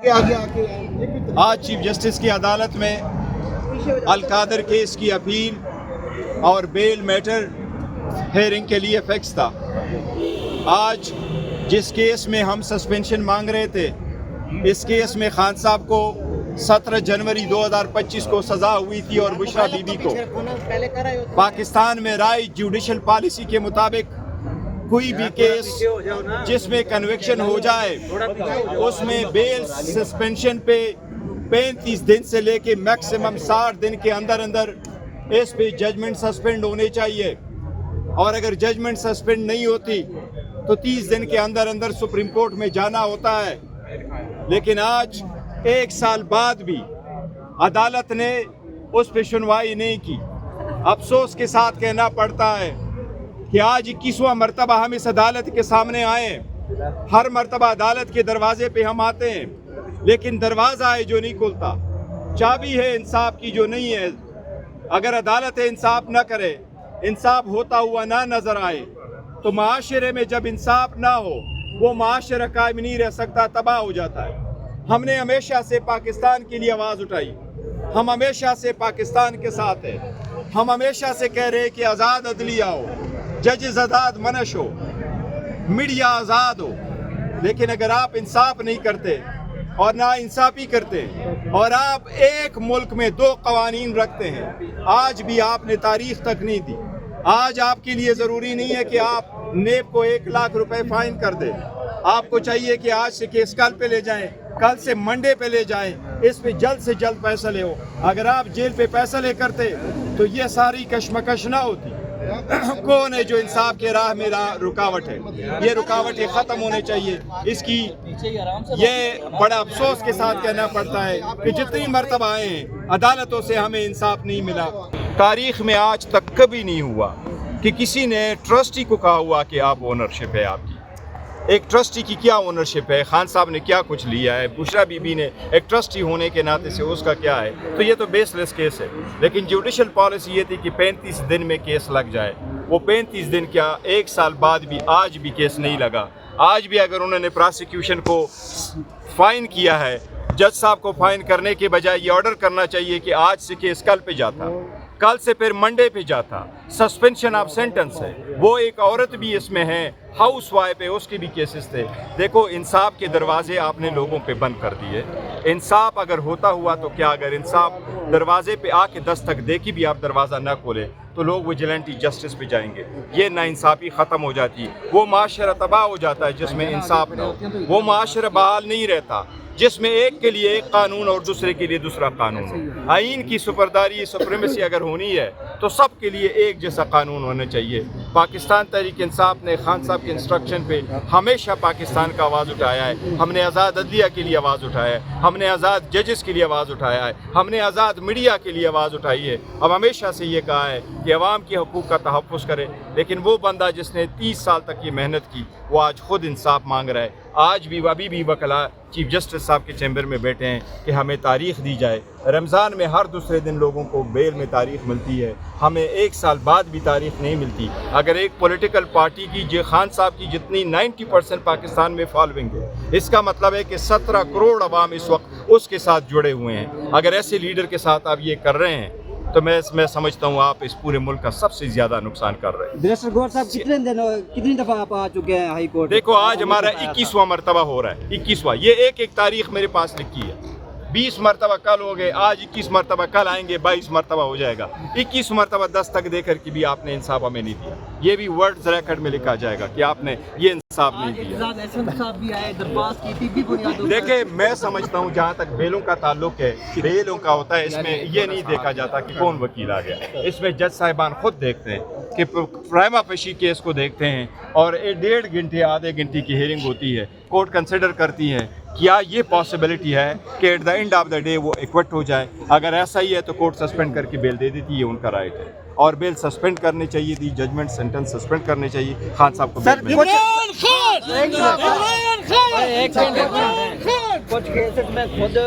आज chief justice की अदालत में अलकादर केस की अपील और बेल मैटर हेयरिंग के लिए फिक्स था। आज जिस केस में हम सस्पेंशन मांग रहे थे, इस केस में खान साहब को 17 जनवरी 2025 को सज़ा हुई थी और बुशरा बीबी को पाकिस्तान में राइट जुडिशल पॉलिसी के मुताबिक कोई भी केस जिसमें कन्विक्शन हो जाए उसमें बेल सस्पेंशन पे 35 दिन से लेके मैक्सिमम 60 दिन के अंदर अंदर इस पे जजमेंट सस्पेंड होने चाहिए, और अगर जजमेंट सस्पेंड नहीं होती तो 30 दिन के अंदर अंदर सुप्रीम कोर्ट में जाना होता है। लेकिन आज 1 साल बाद भी अदालत ने उस पर सुनवाई नहीं की। अफसोस के साथ कहना पड़ता है कि आज 21वां मरतबा हम इस अदालत के सामने आए। हर मरतबा अदालत के दरवाजे पे हम आते हैं, लेकिन दरवाज़ा है जो नहीं खुलता, चाबी है इंसाफ की जो नहीं है। अगर अदालत इंसाफ न करे, इंसाफ होता हुआ ना नज़र आए, तो माशरे में जब इंसाफ ना हो वो माशरा कायम नहीं रह सकता, तबाह हो जाता है। हमने हमेशा से पाकिस्तान के लिए आवाज़ उठाई, हम हमेशा से पाकिस्तान के साथ हैं। हम हमेशा से कह रहे हैं कि आज़ाद अदलिया हो, जजेस आज़ाद मनश हो, मीडिया आज़ाद हो। लेकिन अगर आप इंसाफ नहीं करते और ना इंसाफी करते और आप एक मुल्क में 2 कवानीन रखते हैं, आज भी आपने तारीख तक नहीं दी। आज आपके लिए ज़रूरी नहीं है कि आप नेब को 1 लाख रुपए फाइन कर दें। आपको चाहिए कि आज से केस कल पे ले जाएं, कल से मंडे पे ले जाएं, इस पे जल्द से जल्द फैसले हो। अगर आप जेल पे फैसले करते तो ये सारी कशमकश ना होती। कौन है जो इंसाफ के राह में रुकावट है? ये रुकावटें ख़त्म होने चाहिए। इसकी ये बड़ा अफसोस के साथ कहना पड़ता है कि जितनी मरतबा आए हैं अदालतों से हमें इंसाफ नहीं मिला। तारीख में आज तक कभी नहीं हुआ कि किसी ने ट्रस्टी को कहा हुआ कि आप ओनरशिप है आपकी। एक ट्रस्टी की क्या ओनरशिप है? खान साहब ने क्या कुछ लिया है? बुशरा बीबी ने एक ट्रस्टी होने के नाते से उसका क्या है? तो ये तो बेसलेस केस है। लेकिन जुडिशल पॉलिसी ये थी कि 35 दिन में केस लग जाए। वो 35 दिन क्या, 1 साल बाद भी आज भी केस नहीं लगा। आज भी अगर उन्होंने प्रोसिक्यूशन को फाइन किया है, जज साहब को फाइन करने के बजाय ये ऑर्डर करना चाहिए कि आज से केस कल पे जाता, कल से फिर मंडे पे जाता। सस्पेंशन ऑफ सेंटेंस है। वो एक औरत भी इसमें है, हाउस वाइफ है, उसके भी केसेस थे। देखो, इंसाफ के दरवाजे आपने लोगों पे बंद कर दिए। इंसाफ अगर होता हुआ तो क्या, अगर इंसाफ दरवाजे पे आके दस्तक दे के भी आप दरवाज़ा ना खोले तो लोग विजिलेंटी जस्टिस पे जाएंगे। ये नाइंसाफ़ी ख़त्म हो जाती, वो माशरा तबाह हो जाता है जिसमें इंसाफ ना हो। वो माशरा बहाल नहीं रहता जिसमें एक के लिए एक कानून और दूसरे के लिए दूसरा कानून हो। आइन की सुपरदारी, सुप्रीमेसी अगर होनी है तो सब के लिए एक जैसा कानून होना चाहिए। पाकिस्तान तहरीक इंसाफ ने खान साहब के इंस्ट्रक्शन पे हमेशा पाकिस्तान का आवाज़ उठाया है। हमने आज़ाद अदलिया के लिए आवाज़ उठाया है, हमने आज़ाद जजेस के लिए आवाज़ उठाया है, हमने आज़ाद मीडिया के लिए आवाज़ उठाई है। अब हमेशा से ये कहा है कि अवाम के हकूक़ का तहफ़्फ़ुज़ करे। लेकिन वो बंदा जिसने 30 साल तक ये मेहनत की, वो आज खुद इंसाफ मांग रहा है। आज भी अभी भी वकला चीफ जस्टिस साहब के चैम्बर में बैठे हैं कि हमें तारीख़ दी जाए। रमज़ान में हर दूसरे दिन लोगों को बेल में तारीख़ मिलती है, हमें 1 साल बाद भी तारीख़ नहीं मिलती। अगर एक पॉलिटिकल पार्टी की जो खान साहब की जितनी 90% पाकिस्तान में फॉलोइंग है, इसका मतलब है कि 17 करोड़ अवाम इस वक्त उसके साथ जुड़े हुए हैं। अगर ऐसे लीडर के साथ आप ये कर रहे हैं तो मैं समझता हूँ आप इस पूरे मुल्क का सबसे ज़्यादा नुकसान कर रहे हैं। बैरिस्टर गौहर साहब, कितनी दफ़ा आप आ चुके हैं हाई कोर्ट? देखो, आज हमारा 21वां मरतबा हो रहा है। 21वां, ये एक तारीख मेरे पास लिखी है। 20 मरतबा कल हो गए, आज 21 मरतबा, कल आएंगे 22 मरतबा हो जाएगा। 21 मरतबा दस्तक देकर के भी आपने इंसाफ हमें नहीं दिया। ये भी वर्ड्स रिकॉर्ड में लिखा जाएगा कि आपने ये इंसाफ नहीं दिया। देखिए, मैं समझता हूँ जहाँ तक बेलों का ताल्लुक है, बेलों का होता है, इसमें ये नहीं देखा जाता कि कौन वकील आ गया। इसमें जज साहिबान खुद देखते हैं कि प्राइमा फेशी केस को देखते हैं और 1.5 घंटे आधे घंटे की हियरिंग होती है। कोर्ट कंसिडर करती है क्या ये पॉसिबिलिटी है कि at the end of the day वो एक्विट हो जाए। अगर ऐसा ही है तो कोर्ट सस्पेंड करके बेल दे देती है, उनका राइट है। और बेल सस्पेंड करनी चाहिए थी, जजमेंट सेंटेंस सस्पेंड करने चाहिए। खान साहब को कुछ केसेस में खुद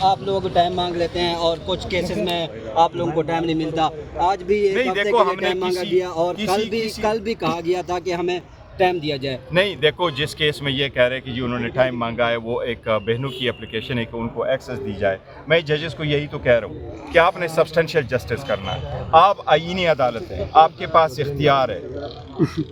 आप लोगों को टाइम मांग लेते हैं और कुछ केसेस में आप लोगों को टाइम नहीं मिलता। आज भी एक हफ्ते के लिए टाइम मांगा गया और कल भी कहा गया था कि हमें ٹائم دیا جائے. نہیں دیکھو جس کیس میں یہ کہہ رہے کہ جی انہوں نے ٹائم مانگا ہے وہ ایک بہنوں کی اپلیکیشن ہے کہ ان کو ایکسیس دی جائے. میں ججز کو یہی تو کہہ رہا ہوں کہ آپ نے سبسٹینشیل جسٹس کرنا ہے. آپ آئینی عدالت ہے, آپ کے پاس اختیار ہے,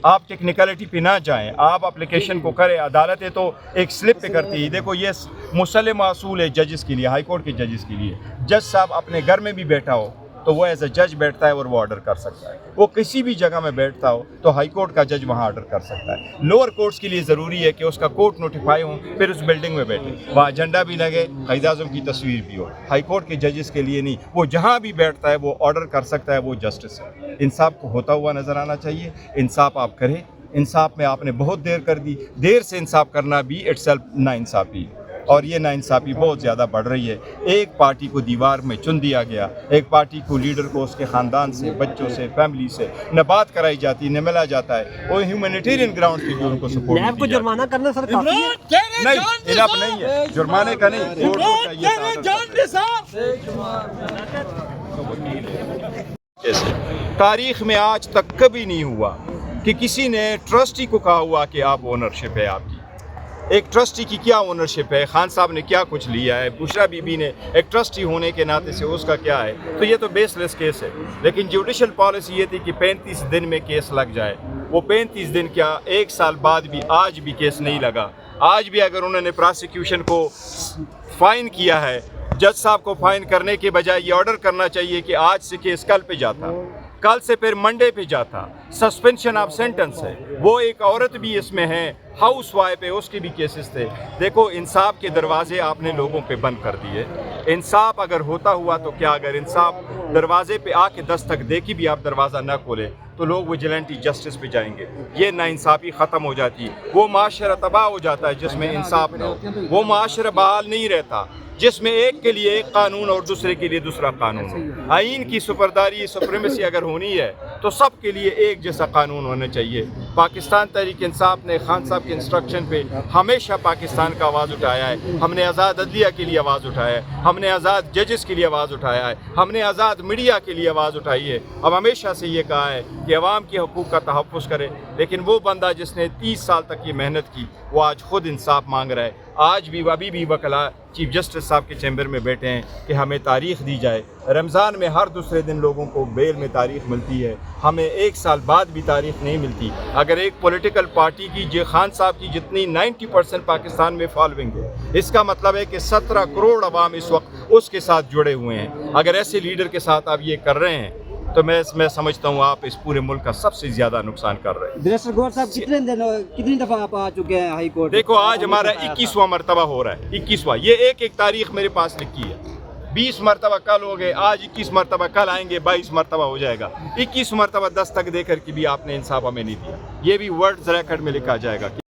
آپ ٹیکنیکلٹی پہ نہ جائیں, آپ اپلیکیشن کو کریں. عدالتیں تو ایک سلپ پہ کرتی ہے. دیکھو یہ مسلم اصول ہے ججز کے لیے, ہائی کورٹ کے ججز کے لیے. جج صاحب اپنے گھر میں بھی بیٹھا ہو تو وہ ایز اے جج بیٹھتا ہے اور وہ آرڈر کر سکتا ہے. وہ کسی بھی جگہ میں بیٹھتا ہو تو ہائی کورٹ کا جج وہاں آرڈر کر سکتا ہے. لوور کورٹس کے لیے ضروری ہے کہ اس کا کورٹ نوٹیفائی ہوں, پھر اس بلڈنگ میں بیٹھے, وہاں جھنڈا بھی لگے, قائد اعظم کی تصویر بھی ہو. ہائی کورٹ کے ججز کے لیے نہیں, وہ جہاں بھی بیٹھتا ہے وہ آرڈر کر سکتا ہے, وہ جسٹس ہے. انصاف کو ہوتا ہوا نظر آنا چاہیے. انصاف آپ کریں. انصاف میں آپ نے بہت دیر کر دی. دیر سے انصاف کرنا بھی اٹ سیلف ناانصافی, اور یہ ناانصافی بہت زیادہ بڑھ رہی ہے. ایک پارٹی کو دیوار میں چن دیا گیا, ایک پارٹی کو لیڈر کو اس کے خاندان سے, بچوں سے, فیملی سے نہ بات کرائی جاتی, نہ ملا جاتا ہے. وہ ہیومینیٹیرین گراؤنڈ پہ بھی ان کو سپورٹ نیب کو جرمانہ کرنا سر کافی ہے. نہیں, انف نہیں ہے جرمانے کا. نہیں, کورٹ کو چاہیے. تاریخ میں آج تک کبھی نہیں ہوا کہ کسی نے ٹرسٹی کو کہا ہوا کہ آپ اونرشپ ہے آپ کی. ایک ٹرسٹی کی کیا اونرشپ ہے؟ خان صاحب نے کیا کچھ لیا ہے؟ بشرا بی بی نے ایک ٹرسٹی ہونے کے ناطے سے اس کا کیا ہے؟ تو یہ تو بیس لیس کیس ہے. لیکن جوڈیشل پالیسی یہ تھی کہ 35 دن میں کیس لگ جائے. وہ 35 دن کیا, ایک سال بعد بھی آج بھی کیس نہیں لگا. آج بھی اگر انہوں نے پراسیکیوشن کو فائن کیا ہے, جج صاحب کو فائن کرنے کے بجائے یہ آرڈر کرنا چاہیے کہ آج سے کیس کل پہ جاتا, کل سے پھر منڈے پہ جاتا. سسپینشن آف سینٹنس ہے. وہ ایک عورت بھی اس میں ہے, ہاؤس وائف ہے, اس کے بھی کیسز تھے. دیکھو انصاف کے دروازے آپ نے لوگوں پہ بند کر دیے. انصاف اگر ہوتا ہوا تو کیا, اگر انصاف دروازے پہ آ کے دستک دے کے بھی آپ دروازہ نہ کھولے تو لوگ ویجیلنٹی جسٹس پہ جائیں گے. یہ ناانصافی ختم ہو جاتی, وہ معاشرہ تباہ ہو جاتا ہے جس میں انصاف نہ ہو. وہ معاشرہ بحال نہیں رہتا جس میں ایک کے لیے ایک قانون اور دوسرے کے لیے دوسرا قانون ہو. آئین کی سپرداری, سپریمیسی اگر ہونی ہے تو سب کے لیے ایک جیسا قانون ہونا چاہیے. پاکستان تحریک انصاف نے خان صاحب کے انسٹرکشن پہ ہمیشہ پاکستان کا آواز اٹھایا ہے. ہم نے آزاد عدلیہ کے لیے آواز اٹھایا ہے, ہم نے آزاد ججز کے لیے آواز اٹھایا ہے, ہم نے آزاد میڈیا کے لیے آواز اٹھائی ہے. اب ہمیشہ سے یہ کہا ہے کہ عوام کے حقوق کا تحفظ کرے. لیکن وہ بندہ جس نے 30 سال تک یہ محنت کی وہ آج خود انصاف مانگ رہا ہے. آج بھی ابھی بھی وکلا چیف جسٹس صاحب کے چیمبر میں بیٹھے ہیں کہ ہمیں تاریخ دی جائے. رمضان میں ہر دوسرے دن لوگوں کو بیل میں تاریخ ملتی ہے, ہمیں ایک سال بعد بھی تاریخ نہیں ملتی. اگر ایک پولیٹیکل پارٹی کی خان صاحب کی جتنی 90% پاکستان میں فالوئنگ ہے, اس کا مطلب ہے کہ 17 کروڑ عوام اس وقت اس کے ساتھ جڑے ہوئے ہیں. اگر ایسے لیڈر کے ساتھ آپ یہ کر رہے ہیں تو میں سمجھتا ہوں آپ اس پورے ملک کا سب سے زیادہ نقصان کر رہے ہیں. بیرسٹر گوہر صاحب کتنی دفعہ آپ آ چکے ہیں ہائی کورٹ؟ دیکھو آج ہمارا 21واں مرتبہ ہو رہا ہے. 21واں, یہ ایک تاریخ میرے پاس لکھی ہے. 20 مرتبہ کل ہو گئے, آج 21 مرتبہ, کل آئیں گے 22 مرتبہ ہو جائے گا. 21 مرتبہ دستک دے کر کے بھی آپ نے انصاف ہمیں نہیں دیا. یہ بھی ورڈز ریکارڈ میں لکھا جائے گا.